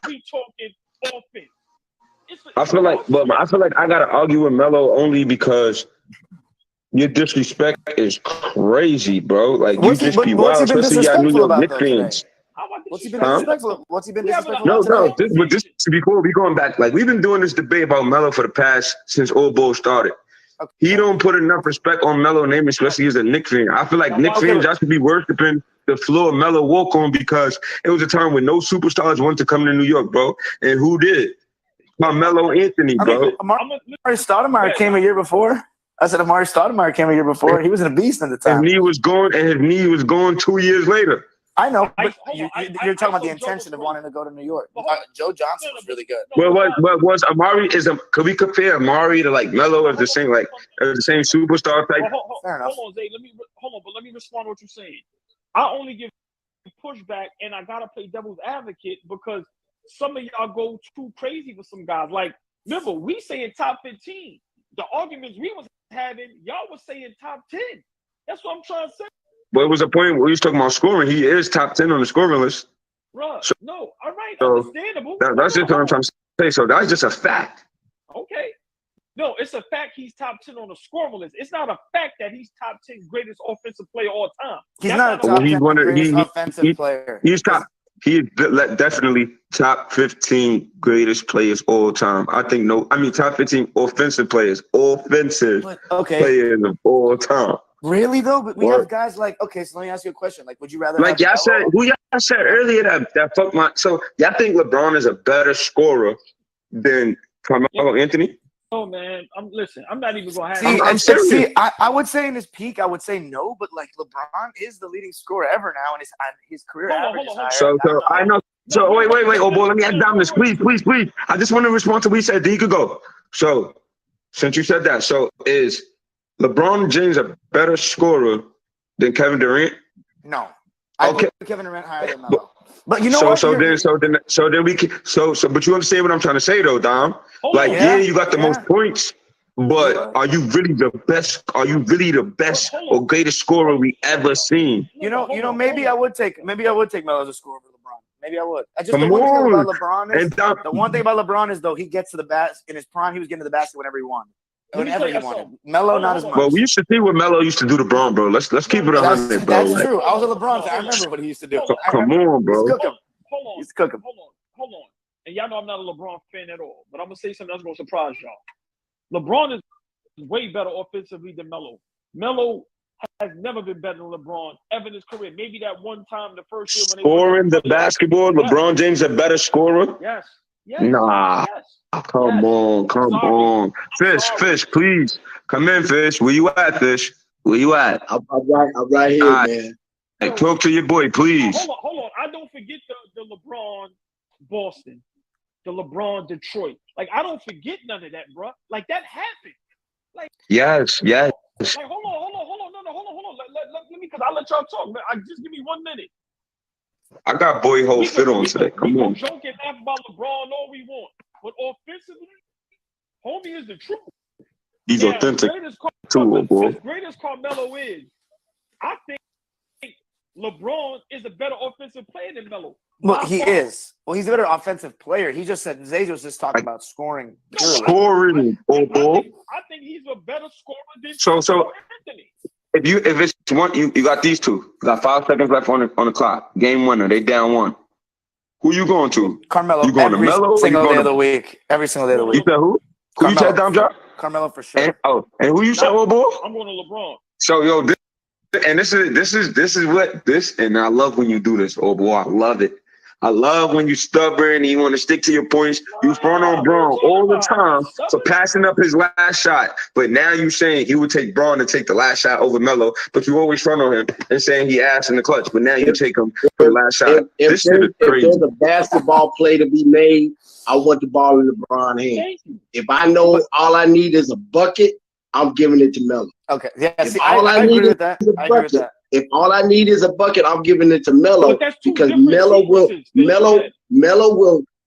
We talking offense. I feel like I gotta argue with Melo only because your disrespect is crazy, bro. Like you just be wild, especially y'all New York Knicks fans. What's he been disrespectful? What's he been disrespectful? No. This before we going back. Like we've been doing this debate about Melo for the past since Old Bull started. Okay. He don't put enough respect on Melo name, especially as a Knicks fan. I feel like Knicks fans y'all should be worshiping the floor Melo walk on because it was a time when no superstars wanted to come to New York, bro. And who did? Carmelo Anthony, bro. Amari Stoudemire came a year before. I said Amari Stoudemire came a year before. He was a beast at the time. His knee was gone 2 years later. I know, but you're talking about the intention of wanting to go to New York. Joe Johnson was really good. Well, what was Amari? Could we compare Amari to like Melo as the same superstar type? Fair enough. Hold on, Zay. Let me respond to what you're saying. I only give pushback, and I gotta play devil's advocate because some of y'all go too crazy with some guys. Like, remember, we saying top 15. The arguments we was having, y'all was saying top 10. That's what I'm trying to say. But it was a point where he was talking about scoring. He is top 10 on the scoring list. Right. So, no, all right, understandable. That's just what I'm trying to say. So that's just a fact. Okay. No, it's a fact he's top 10 on the scoring list. It's not a fact that he's top 10 greatest offensive player all time. He's not a top 10 greatest offensive player. He's top. He is definitely top 15 greatest players all time. Top 15 offensive players. Players of all time. Really though, but we have guys like so let me ask you a question. Like, would you rather like y'all said earlier that fuck my so y'all think LeBron is a better scorer than Carmelo Anthony? Oh man, I'm not even gonna have I would say in his peak, I would say no, but like LeBron is the leading scorer ever now, and his career average is higher. So I know. So wait. Oh boy, let me ask Dominic, please. I just want to respond to what he said. Then you could go. So since you said that, so is LeBron James a better scorer than Kevin Durant? No. I put Kevin Durant higher than Melo. But you know what? But you understand what I'm trying to say though, Dom? You got the most points, but are you really the best? Are you really the best or greatest scorer we ever seen? Maybe I would take Melo as a scorer for LeBron. Maybe I would. The one thing about LeBron is though he gets to the basket in his prime. He was getting to the basket whenever he wanted. Whenever he wanted. Melo, not as much. Well, we used to see what Melo used to do to LeBron, bro. Let's keep it 100, bro. That's true. I was a LeBron fan. I remember what he used to do. Come on, bro. Hold on. And y'all know I'm not a LeBron fan at all, but I'm gonna say something that's gonna surprise y'all. LeBron is way better offensively than Melo. Melo has never been better than LeBron ever in his career. Maybe that one time the first year when scoring the basketball, LeBron James a better scorer. Yes. Nah. Yes. Come on. Fish, please. Come in, Fish. Where you at, Fish? Where you at? I'm right here, man. Hey, talk to your boy, please. Hold on. I don't forget the LeBron Boston, the LeBron Detroit. Like, I don't forget none of that, bro. Like, that happened. Like, yes. Like, hold on. No, hold on. Let me, because I'll let y'all talk. Man. Just give me 1 minute. I got boy whole We fit can, on we today. can, we Come can on. joke and laugh about LeBron all we want, but offensively, homie is the truth. He's Now, authentic too, boy. as great as Carmelo is, I think LeBron is a better offensive player than Melo. Well, he is. Well, he's a better offensive player. He just said Zay was just talking about scoring. Purely. Scoring, boy. I think he's a better scorer than So Anthony. if it's one, you got these two. You got 5 seconds left on the clock. Game winner. They down 1. Who you going to? Carmelo. You going to every Melo? single day of the week. Every single day of the You week. said who? Who you said down drop? Carmelo for sure. And who you said, boy? I'm going to LeBron. So yo, this is what this, and I love when you do this, boy. I love it. I love when you stubborn and you want to stick to your points. You front on Braun all the time for passing up his last shot. But now you saying he would take Braun to take the last shot over Melo, but you always front on him and saying he asked in the clutch. But now you take him for the last shot. This shit is crazy. If there's a basketball play to be made, I want the ball in LeBron's hand. If I know all I need is a bucket, I'm giving it to Melo. Okay. Yeah. I agree with that. I agree with that. If all I need is a bucket, I'm giving it to Melo because Melo will.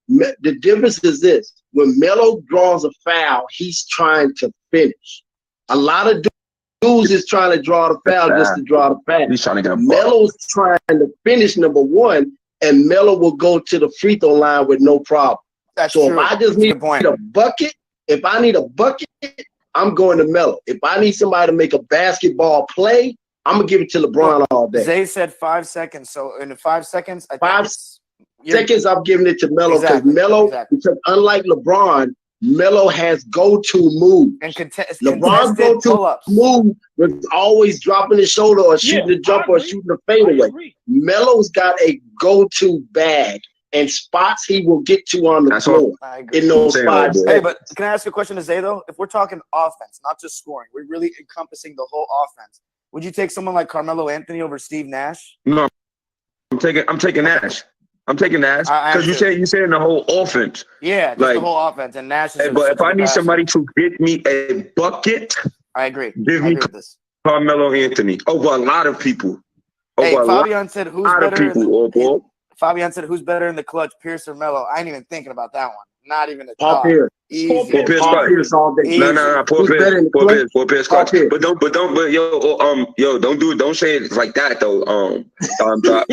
The difference is this: when Melo draws a foul, he's trying to finish. A lot of dudes is trying to draw the foul just to draw the foul. He's trying to get a Melo's trying to finish number 1, and Melo will go to the free throw line with no problem. That's so true. If I just need a bucket, I'm going to Melo. If I need somebody to make a basketball play, I'm gonna give it to LeBron all day. Zay said 5 seconds, so in 5 seconds, I'm giving it to Melo because unlike LeBron, Melo has go-to move. And LeBron's go-to move was always dropping his shoulder or shooting the jump or shooting the fadeaway. Melo's got a go-to bag and spots he will get to on the floor in those 5 seconds. Hey, but can I ask you a question to Zay though? If we're talking offense, not just scoring, we're really encompassing the whole offense. Would you take someone like Carmelo Anthony over Steve Nash? No, I'm taking Nash. I'm taking Nash because you saying the whole offense. Yeah, just the whole offense and Nash. But if I need somebody to get me a bucket, I agree. Give me Carmelo Anthony over a lot of people. Hey, Fabian said who's better? Fabian said who's better in the clutch, Pierce or Melo? I ain't even thinking about that one. Not even a Paul Pierce. Paul Pierce all day. No, Paul Pierce clutch. But don't say it like that though. Drop.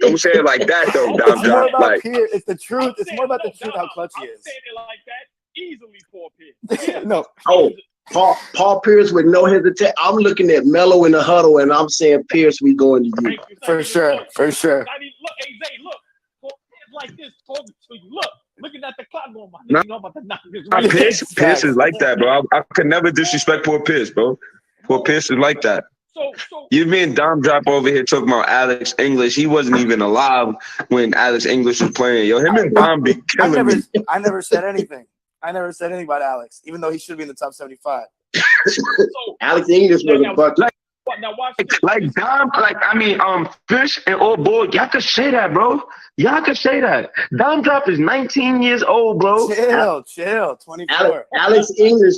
Don't say it like that though. It's more about Pierce. It's the truth. It's more about the truth how clutch he is. Saying it like that easily, Paul Pierce. Yeah. No. Paul Pierce with no hesitation. I'm looking at Melo in the huddle and I'm saying Pierce, we going to you. For sure. Look, hey Zay, look. Paul Pierce like this talking to you. Look. Looking at the clock, going, my nigga, about to knock this. Pierce is like that, bro. I could never disrespect poor Pierce, bro. Poor Pierce is like that. You mean Dom Drop over here talking about Alex English? He wasn't even alive when Alex English was playing. Yo, him and Dom be killing me. I never said anything. I never said anything about Alex, even though he should be in the top 75. Alex English was a bucket. Now watch like Dom, Fish and Old Boy, y'all could say that, bro. Y'all could say that. Dom Drop is 19 years old, bro. Chill. 24. Alex English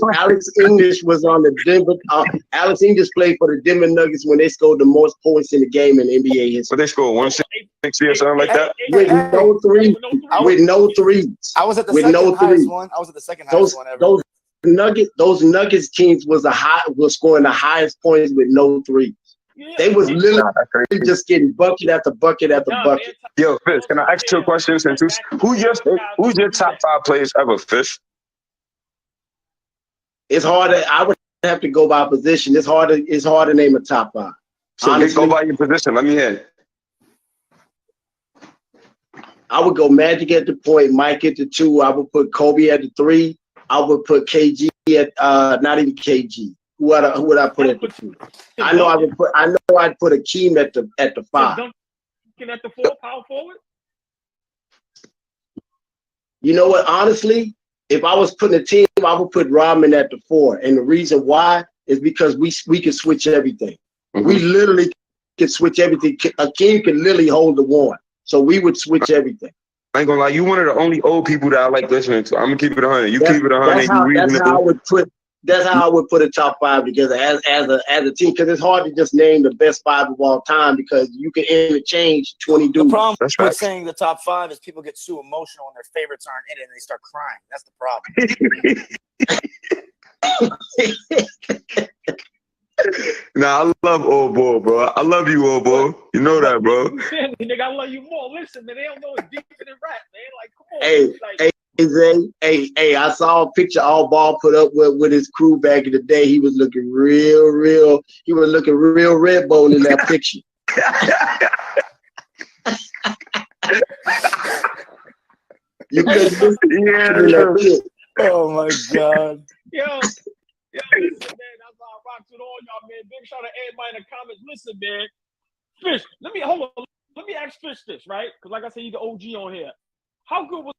was on the Denver. Alex English played for the Denver Nuggets when they scored the most points in the game in NBA history. But they scored 160 or something like that. With no threes. I was at the second highest one. I was at the second highest one ever. Those Nuggets teams was scoring the highest points with no threes. Yeah, they was literally just getting bucket after bucket after bucket. Yo, Fish, can I ask you a question? Who's your top 5 players ever, Fish? It's hard. I would have to go by position. It's hard to name a top 5. So honestly, go by your position. Let me hear. I would go Magic at the point, Mike at the 2. I would put Kobe at the 3. I would put KG at not even KG. Who would I put at the 2? I know I'd put Akeem at the 5. Duncan at the 4, power forward. You know what? Honestly, if I was putting a team, I would put Rodman at the 4. And the reason why is because we can switch everything. Mm-hmm. We literally can switch everything. Akeem can literally hold the 1. So we would switch everything. I ain't gonna lie, you one of the only old people that I like listening to. I'm gonna keep it 100. You keep it 100. That's how I would put. That's how I would put a top 5 together as a team, because it's hard to just name the best 5 of all time because you can interchange 20 dudes. The problem That's with right. saying the top 5 is people get too emotional when their favorites aren't in it and they start crying. That's the problem. Nah, I love old boy, bro. I love you, old boy. You know that, bro. Nigga, I love you more. Listen, man, they don't know it's deeper than rap, man. Like, come on. Hey, Like, hey, I saw a picture All Ball put up with his crew back in the day. He was looking real. He was looking real red bone in that picture. You couldn't miss it. Oh my God. Yo, listen, man. That's how I rock with all y'all, man. Big shout out to everybody in the comments. Listen, man. Fish, let me ask Fish this, right? Because like I said, he's the OG on here. How good was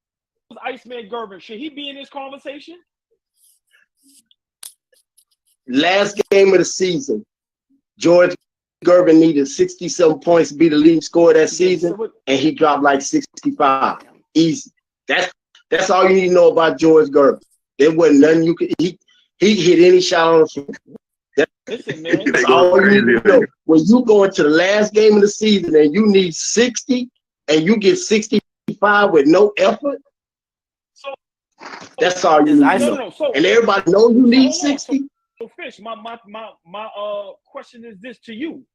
Iceman Gervin? Should he be in this conversation? Last game of the season, George Gervin needed 60-some points to be the leading scorer that season, and he dropped like 65. Easy. That's all you need to know about George Gervin. There wasn't nothing you could. He hit any shot on the field. Listen, man. That's all you need to know. When you go into the last game of the season and you need 60 and you get 65 with no effort, that's all you need to know. And everybody knows you need 60. So Fish, my question is this to you,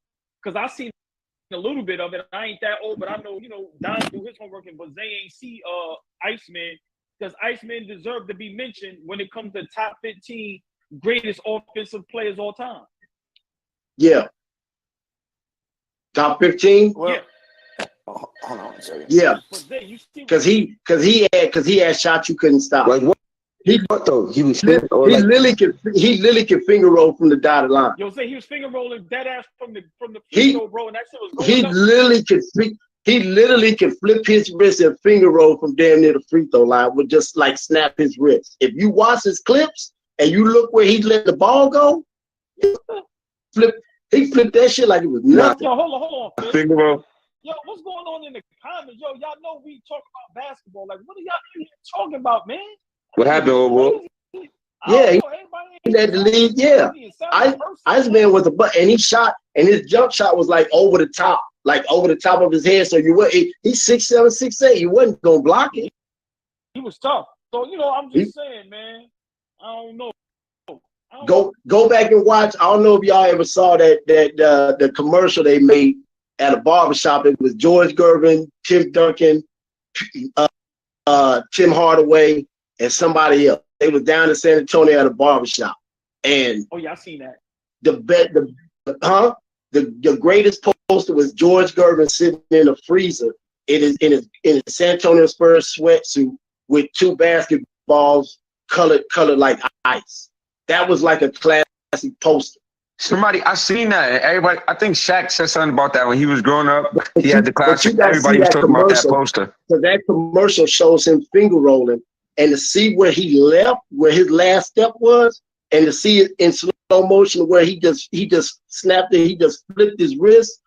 because I seen a little bit of it. I ain't that old, but I know, Don do his homework, but they ain't see Iceman. Does Iceman deserve to be mentioned when it comes to top 15 greatest offensive players all time? Yeah. Top 15? Well, yeah. Hold on a second. Yeah. Because he had shots you couldn't stop. Like what? What though? He literally could finger roll from the dotted line. Yo, say he was finger rolling dead ass from the free throw, bro, and that shit was going He literally could flip his wrist and finger roll from damn near the free throw line with just like snap his wrist. If you watch his clips and you look where he let the ball go, he flipped that shit like it was nothing. Yo, hold on. Finger roll. Yo, what's going on in the comments? Yo, y'all know we talk about basketball. Like, what are y'all in here talking about, man? What happened, old boy? Yeah, he led the league. Yeah, Iceman was a butt, and he shot, and his jump shot was like over the top of his head. So he's 6'7", 6'8". You wasn't gonna block it. He was tough. So I'm just saying, man. I don't know. Go back and watch. I don't know if y'all ever saw the commercial they made at a barbershop. It was George Gervin, Tim Duncan, Tim Hardaway, and somebody else. They was down in San Antonio at a barbershop. And I seen that. The greatest poster was George Gervin sitting in a freezer in his San Antonio Spurs sweatsuit with 2 basketballs colored like ice. That was like a classic poster. I seen that. Everybody, I think Shaq said something about that when he was growing up. He had the classic. Everybody was talking about that poster. So that commercial shows him finger rolling, and to see where he left, where his last step was, and to see it in slow motion where he just snapped it, he just flipped his wrist,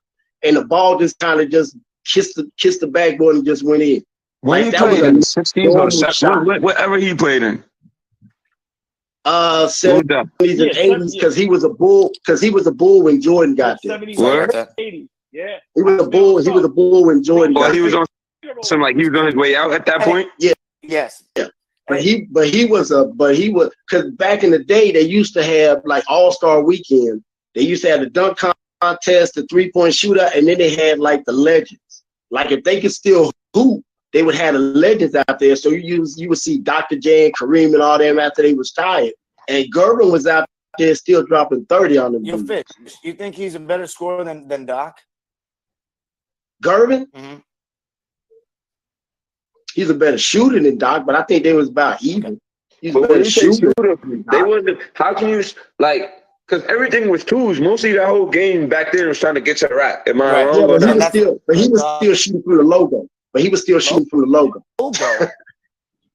and the ball just kind of just kissed the backboard and just went in. When he played in 16s or 17s, whatever he played in. 70s and 80s, because he was a bull when Jordan got there. 70s, 80s. Yeah. He was a bull when Jordan got there. He was on he was on his way out at that point? Yeah. Yes. Yeah. But he was because back in the day they used to have like All-Star Weekend. They used to have the dunk contest, the 3-point shootout, and then they had like the legends. Like if they could still hoop, they would have the legends out there. So you would see Dr. J and Kareem and all them after they was tired. And Gervin was out there still dropping 30 on them. Yo, Fish, you think he's a better scorer than Doc? Gervin? Mm-hmm. He's a better shooter than Doc, but I think they was about even. He's a better shooter. They wasn't. How can you because everything was twos. Mostly that whole game back there was trying to get to the rack. Am I wrong? Yeah, but he was still shooting from the logo. He was still shooting from the logo.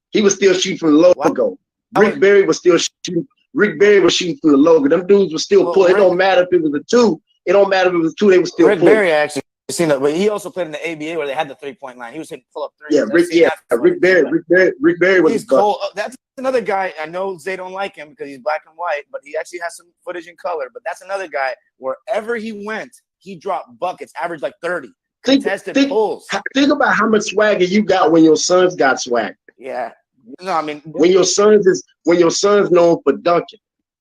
He was still shooting from the logo. Rick Barry was still shooting. Rick Barry was shooting from the logo. Them dudes were still pulling. It don't matter if it was a 2. It don't matter if it was 2. They were still Rick pulling. Barry actually seen that, but he also played in the ABA where they had the 3-point line. He was hitting pull-up threes. Yeah, Rick Barry was He's cold. That's another guy. I know they don't like him because he's black and white, but he actually has some footage in color. But that's another guy. Wherever he went, he dropped buckets, averaged like 30. Contested pulls. Think about how much swagger you got when your sons got swag. Yeah. No, I mean when your sons known for dunking.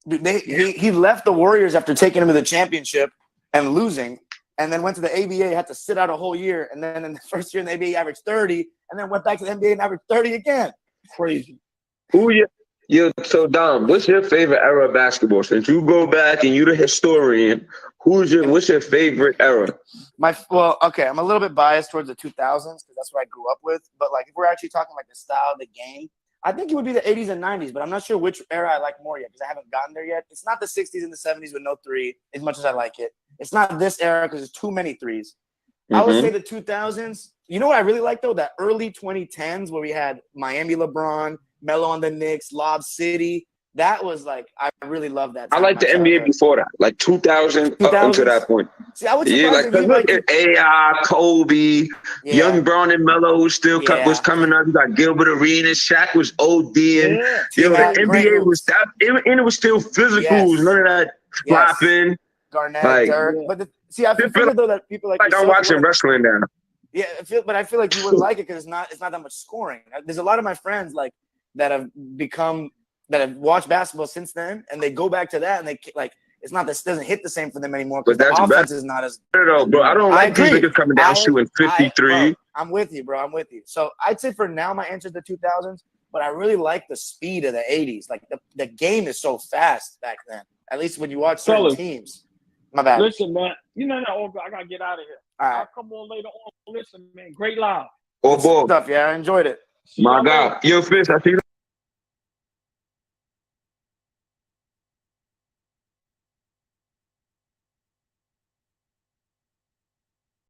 Dude, he left the Warriors after taking him to the championship and losing, and then went to the ABA, had to sit out a whole year, and then in the first year in the ABA averaged 30, and then went back to the NBA and averaged 30 again. Crazy. So Dom, what's your favorite era of basketball? Since you go back and you're the historian, what's your favorite era? Okay, I'm a little bit biased towards the 2000s because that's what I grew up with. But like, if we're actually talking like the style of the game, I think it would be the 80s and 90s. But I'm not sure which era I like more yet because I haven't gotten there yet. It's not the 60s and the 70s with no three, as much as I like it. It's not this era because there's too many threes. I would say the 2000s. You know what I really like though? That early 2010s where we had Miami LeBron, Melo on the Knicks, Lob City. That was like, I really love that. I like the NBA before that, like 2000 up until that point. See, I would look at AI, Kobe, Young Brown and Melo was still was coming up. You got Gilbert Arenas, Shaq was ODing. The NBA was that, and it was still physical. None of that flopping. Garnett, Dirk. But I feel though that people like I'm watching wrestling now. Yeah, I feel like you wouldn't like it because it's not that much scoring. There's a lot of my friends like that have watched basketball since then, and they go back to that, and they like it's not this doesn't hit the same for them anymore because the offense is not as. Bro, I don't like these niggas coming down shooting 53. I'm with you, bro. I'm with you. So I'd say for now, my answer is the 2000s, but I really like the speed of the 80s. Like the game is so fast back then. At least when you watch certain teams. My bad. Listen, man. I gotta get out of here. All right. I'll come on later on. Listen, man. Great live. Oh, boy. Stuff. Yeah, I enjoyed it. My God. Yo, Fitz, I see you.